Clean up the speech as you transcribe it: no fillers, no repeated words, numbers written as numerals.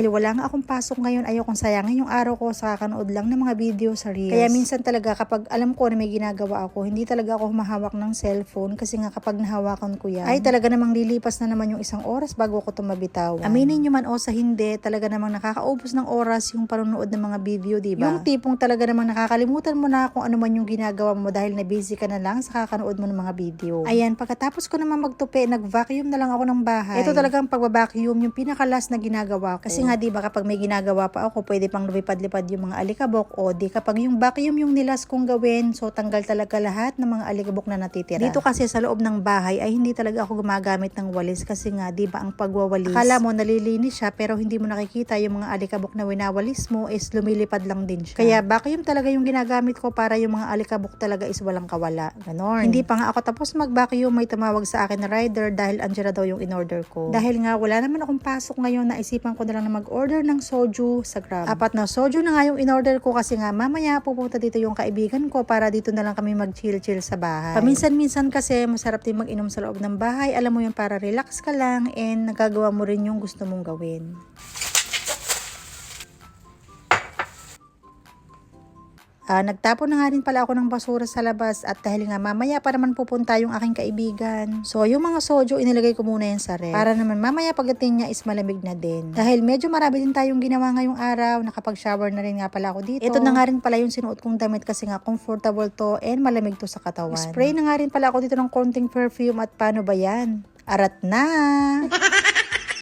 Wala nga akong pasok ngayon, ayokong sayangin yung araw ko sa kakanood lang ng mga video sa Reels. Kaya minsan talaga kapag alam ko na may ginagawa ako, hindi talaga ako humahawak ng cellphone kasi nga kapag nahawakan ko yan, ay talaga namang lilipas na naman yung isang oras bago ko tumabitawan. Aminin nyo man o sa hindi, talaga namang nakakaubos ng oras yung panonood ng mga video, diba? Yung tipong talaga namang nakakalimutan mo na kung ano man yung ginagawa mo dahil na busy ka na lang sa kakanood mo ng mga video. Ayan, pagkatapos ko naman magtupi, nag-vacuum na lang ako ng bahay. Ito talagang pagbabacuum yung pinakalas na ginagawa ko. Kasi nga diba kapag may ginagawa pa ako, pwede pang lumipad-lipad yung mga alikabok o di kapag yung vacuum yung nilas kong gawin, so tanggal talaga lahat ng mga alikabok na natitira. Dito kasi sa loob ng bahay ay hindi talaga ako gumagamit ng walis kasi nga diba ang pagwawalis, akala mo nalilinis siya pero hindi mo nakikita yung mga alikabok na winawalis mo is lumilipad lang din siya. Kaya vacuum talaga yung ginagamit ko para yung mga alikabok talaga is walang kawala. Ganon. Hindi pa nga ako tapos mag-vacuum, may tumawag sa akin na rider dahil andyan na daw yung in-order ko. Dahil nga wala naman akong pasok ngayon, naisipan ko na lang na mag-order ng soju sa Grab. 4 na soju na nga yung in-order ko kasi nga mamaya pupunta dito yung kaibigan ko para dito na lang kami mag-chill-chill sa bahay. Paminsan-minsan kasi masarap din mag-inom sa loob ng bahay. Alam mo yung para relax ka lang and nagagawa mo rin yung gusto mong gawin. Nagtapon na nga rin pala ako ng basura sa labas at dahil nga mamaya pa naman pupunta yung aking kaibigan. So yung mga soju inilagay ko muna yan sa ref para naman mamaya pagdating niya is malamig na din. Dahil medyo marami din tayong ginawa ngayong araw, nakapag-shower na rin nga pala ako dito. Ito na nga rin pala yung sinuot kong damit kasi nga comfortable to and malamig to sa katawan. Spray na nga rin pala ako dito ng konting perfume at paano ba yan? Arat na!